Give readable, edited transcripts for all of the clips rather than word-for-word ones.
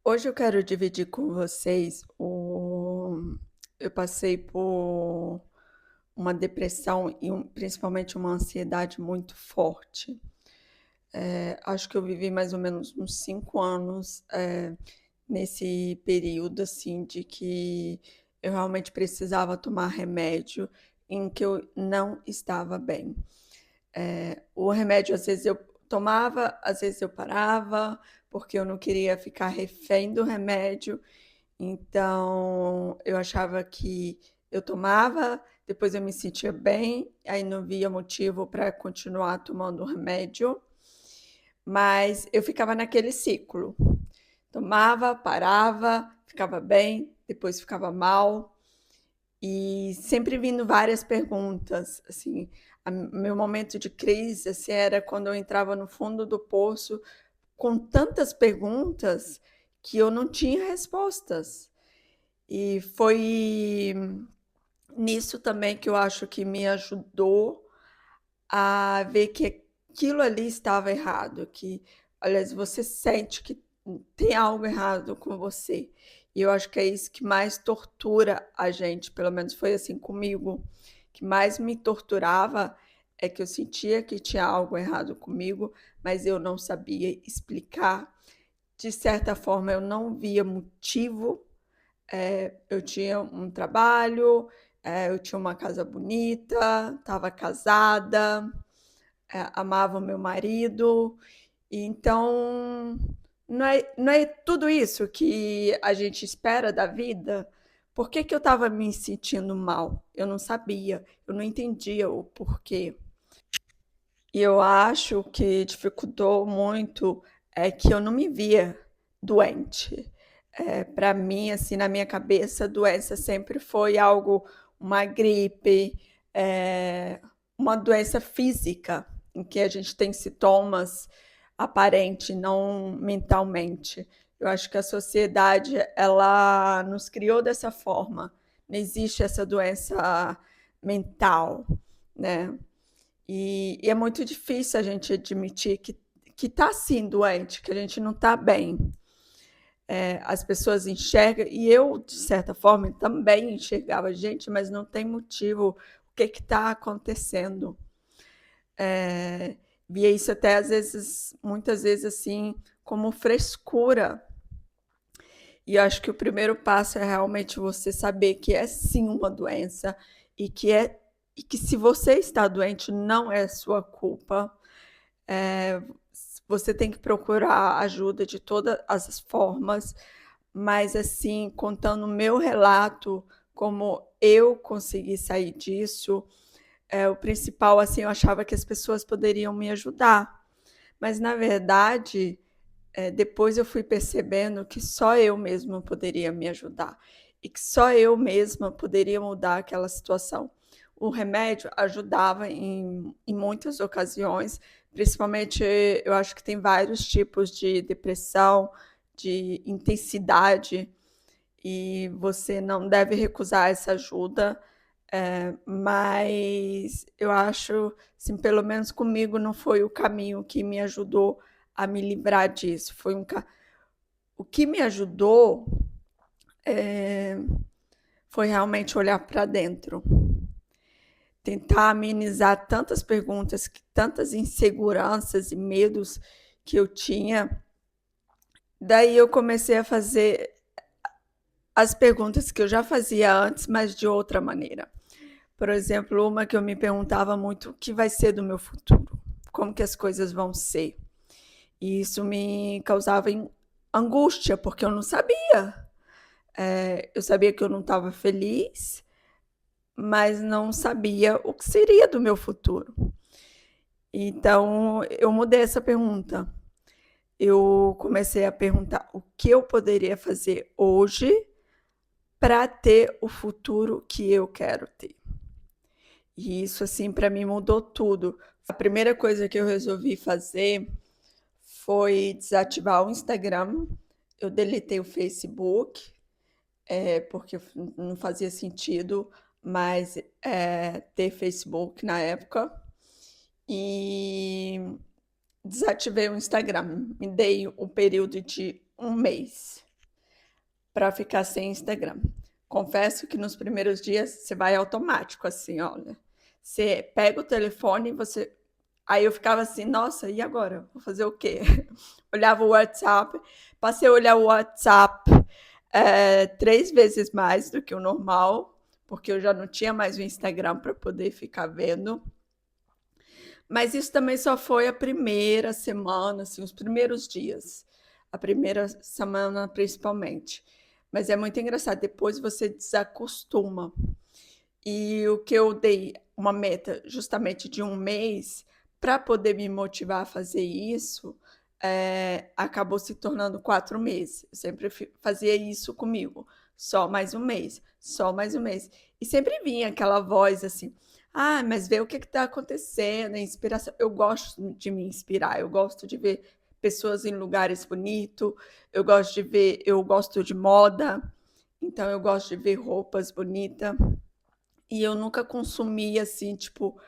Hoje eu quero dividir com vocês eu passei por uma depressão e principalmente uma ansiedade muito forte. Acho que eu vivi mais ou menos uns 5 anos, nesse período, assim, de que eu realmente precisava tomar remédio, em que eu não estava bem. O remédio, às vezes eu tomava, às vezes eu parava, porque eu não queria ficar refém do remédio. Então, eu achava que eu tomava, depois eu me sentia bem, aí não via motivo para continuar tomando o remédio, mas eu ficava naquele ciclo. Tomava, parava, ficava bem, depois ficava mal, e sempre vindo várias perguntas, assim, meu momento de crise, assim, era quando eu entrava no fundo do poço com tantas perguntas que eu não tinha respostas. E foi nisso também que eu acho que me ajudou a ver que aquilo ali estava errado, que, aliás, você sente que tem algo errado com você. E eu acho que é isso que mais tortura a gente, pelo menos foi assim comigo, que mais me torturava é que eu sentia que tinha algo errado comigo, mas eu não sabia explicar. De certa forma, eu não via motivo. Eu tinha um trabalho, eu tinha uma casa bonita, estava casada, amava o meu marido. Então, não é tudo isso que a gente espera da vida? Por que, que eu estava me sentindo mal? Eu não sabia, eu não entendia o porquê. E eu acho que dificultou muito é que eu não me via doente. Para mim, assim, na minha cabeça, doença sempre foi algo, uma gripe, é, uma doença física, em que a gente tem sintomas aparentes, não mentalmente. Eu acho que a sociedade, ela nos criou dessa forma. Não existe essa doença mental, né? E é muito difícil a gente admitir que está sim doente, que a gente não está bem. As pessoas enxergam, e eu, de certa forma, também enxergava, gente, mas não tem motivo, o que está acontecendo? É, via isso até às vezes, muitas vezes assim, como frescura. E eu acho que o primeiro passo é realmente você saber que é sim uma doença e que se você está doente não é sua culpa. É, você tem que procurar ajuda de todas as formas, mas assim, contando o meu relato, como eu consegui sair disso, o principal, assim, eu achava que as pessoas poderiam me ajudar, mas na verdade, depois eu fui percebendo que só eu mesma poderia me ajudar e que só eu mesma poderia mudar aquela situação. O remédio ajudava em muitas ocasiões, principalmente eu acho que tem vários tipos de depressão, de intensidade, e você não deve recusar essa ajuda, mas eu acho, assim, pelo menos comigo não foi o caminho que me ajudou a me livrar disso. O que me ajudou foi realmente olhar para dentro, tentar amenizar tantas perguntas, tantas inseguranças e medos que eu tinha. Daí eu comecei a fazer as perguntas que eu já fazia antes, mas de outra maneira. Por exemplo, uma que eu me perguntava muito: o que vai ser do meu futuro? Como que as coisas vão ser? E isso me causava angústia, porque eu não sabia. Eu sabia que eu não estava feliz, mas não sabia o que seria do meu futuro. Então, eu mudei essa pergunta. Eu comecei a perguntar o que eu poderia fazer hoje para ter o futuro que eu quero ter. E isso, assim, para mim mudou tudo. A primeira coisa que eu resolvi fazer foi desativar o Instagram. Eu deletei o Facebook, porque não fazia sentido mais ter Facebook na época. E desativei o Instagram. Me dei um período de um mês. para ficar sem Instagram. Confesso que nos primeiros dias você vai automático, assim, olha. Você pega o telefone e você. Aí eu ficava assim, nossa, e agora? Vou fazer o quê? Olhava o WhatsApp, passei a olhar o WhatsApp 3 vezes mais do que o normal, porque eu já não tinha mais o Instagram para poder ficar vendo. Mas isso também só foi a primeira semana, assim, os primeiros dias. A primeira semana, principalmente. Mas é muito engraçado, depois você desacostuma. E o que eu dei uma meta justamente de 1 mês para poder me motivar a fazer isso, acabou se tornando 4 meses. Eu sempre fazia isso comigo. Só mais 1 mês, só mais 1 mês. E sempre vinha aquela voz assim, ah, mas vê o que está acontecendo, a inspiração. Eu gosto de me inspirar, eu gosto de ver pessoas em lugares bonitos, eu gosto de moda, então eu gosto de ver roupas bonitas. E eu nunca consumi assim, tipo,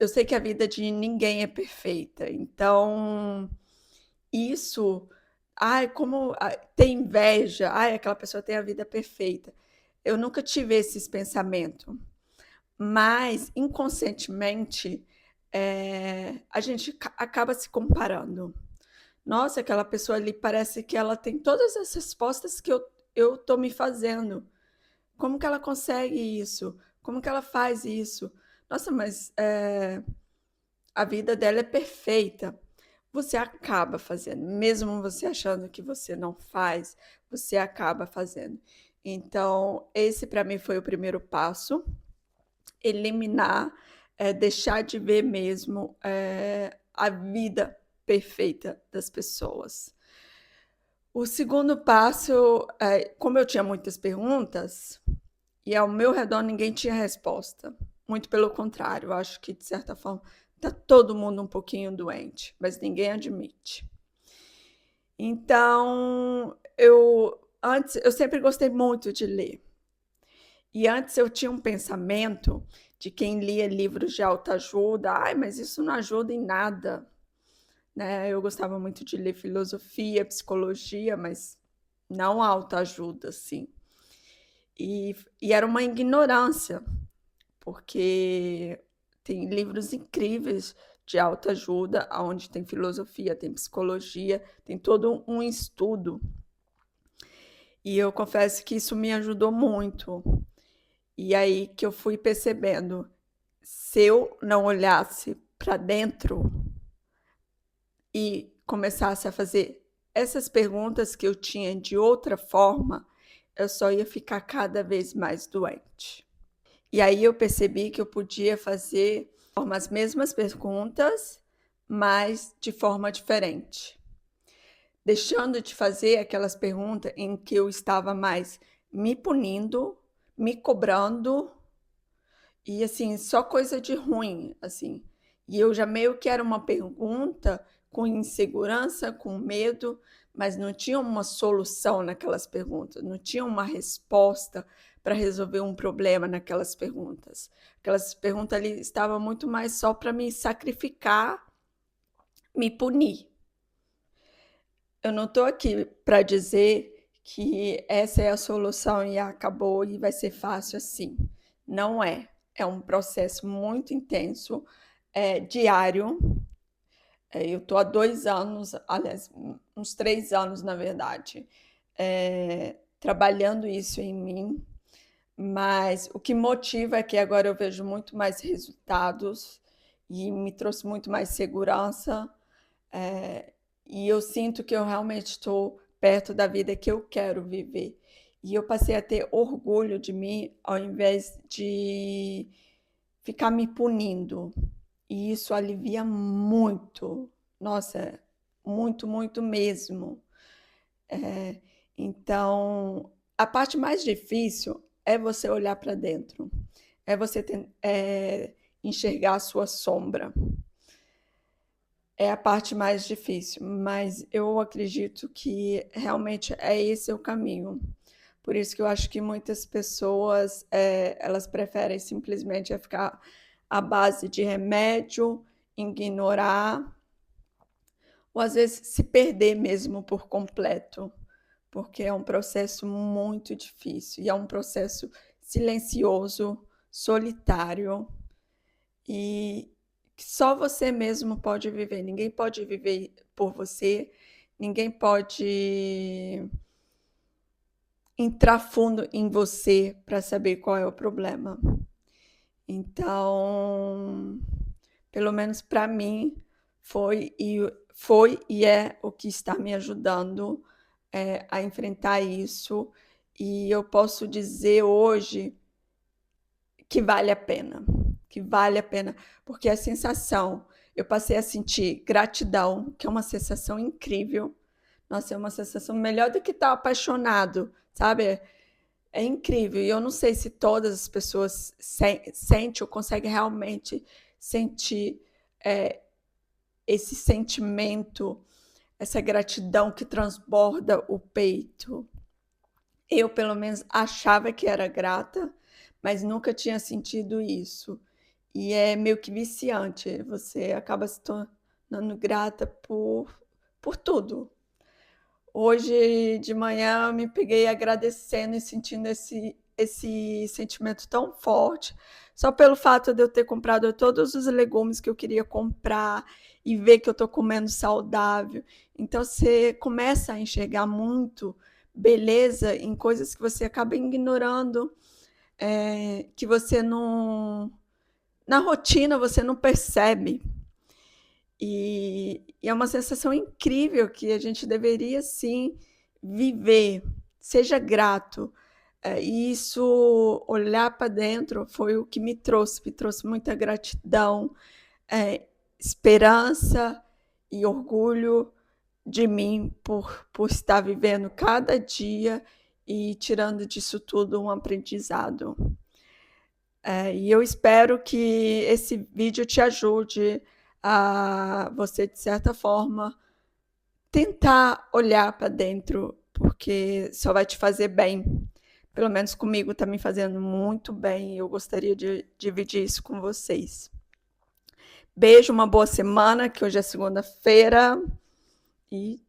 eu sei que a vida de ninguém é perfeita, então isso, ai, como ter inveja, ai, aquela pessoa tem a vida perfeita. Eu nunca tive esses pensamentos, mas inconscientemente a gente acaba se comparando. Nossa, aquela pessoa ali parece que ela tem todas as respostas que eu tô me fazendo. Como que ela consegue isso? Como que ela faz isso? Nossa, mas a vida dela é perfeita. Você acaba fazendo, mesmo você achando que você não faz, você acaba fazendo. Então, esse para mim foi o primeiro passo, eliminar, deixar de ver mesmo a vida perfeita das pessoas. O segundo passo, como eu tinha muitas perguntas, e ao meu redor ninguém tinha resposta. Muito pelo contrário, eu acho que, de certa forma, está todo mundo um pouquinho doente, mas ninguém admite. Então, eu sempre gostei muito de ler. E antes eu tinha um pensamento de quem lia livros de autoajuda, ai, mas isso não ajuda em nada. Né? Eu gostava muito de ler filosofia, psicologia, mas não autoajuda, assim. E era uma ignorância, porque tem livros incríveis de autoajuda, onde tem filosofia, tem psicologia, tem todo um estudo. E eu confesso que isso me ajudou muito. E aí que eu fui percebendo, se eu não olhasse para dentro e começasse a fazer essas perguntas que eu tinha de outra forma, eu só ia ficar cada vez mais doente. E aí eu percebi que eu podia fazer as mesmas perguntas, mas de forma diferente. Deixando de fazer aquelas perguntas em que eu estava mais me punindo, me cobrando, e assim, só coisa de ruim, assim. E eu já meio que era uma pergunta com insegurança, com medo, mas não tinha uma solução naquelas perguntas, não tinha uma resposta para resolver um problema naquelas perguntas. Aquelas perguntas ali estavam muito mais só para me sacrificar, me punir. Eu não estou aqui para dizer que essa é a solução e acabou e vai ser fácil assim. Não é. É um processo muito intenso, diário. Eu estou há 2 anos, aliás, uns 3 anos, na verdade, trabalhando isso em mim, mas o que motiva é que agora eu vejo muito mais resultados e me trouxe muito mais segurança, e eu sinto que eu realmente estou perto da vida que eu quero viver. E eu passei a ter orgulho de mim ao invés de ficar me punindo. E isso alivia muito. Nossa, muito, muito mesmo. É, então, a parte mais difícil é você olhar para dentro, é você enxergar a sua sombra. É a parte mais difícil, mas eu acredito que realmente é esse o caminho. Por isso que eu acho que muitas pessoas elas preferem simplesmente ficar à base de remédio, ignorar, ou às vezes se perder mesmo por completo, porque é um processo muito difícil e é um processo silencioso, solitário e que só você mesmo pode viver. Ninguém pode viver por você, ninguém pode entrar fundo em você para saber qual é o problema. Então, pelo menos para mim, foi e é o que está me ajudando a enfrentar isso. E eu posso dizer hoje que vale a pena, porque a sensação, eu passei a sentir gratidão, que é uma sensação incrível. Nossa, é uma sensação melhor do que estar apaixonado, sabe? É incrível. E eu não sei se todas as pessoas sentem ou conseguem realmente sentir esse sentimento, essa gratidão que transborda o peito. Eu, pelo menos, achava que era grata, mas nunca tinha sentido isso. E é meio que viciante. Você acaba se tornando grata por tudo. Hoje de manhã eu me peguei agradecendo e sentindo esse sentimento tão forte, só pelo fato de eu ter comprado todos os legumes que eu queria comprar e ver que eu estou comendo saudável. Então você começa a enxergar muito beleza em coisas que você acaba ignorando, que você não. Na rotina você não percebe. E é uma sensação incrível que a gente deveria sim viver. Seja grato. E isso, olhar para dentro, foi o que me trouxe muita gratidão, esperança e orgulho de mim por estar vivendo cada dia e tirando disso tudo um aprendizado. E eu espero que esse vídeo te ajude a você, de certa forma, tentar olhar para dentro, porque só vai te fazer bem. Pelo menos comigo está me fazendo muito bem e eu gostaria de dividir isso com vocês. Beijo, uma boa semana, que hoje é segunda-feira e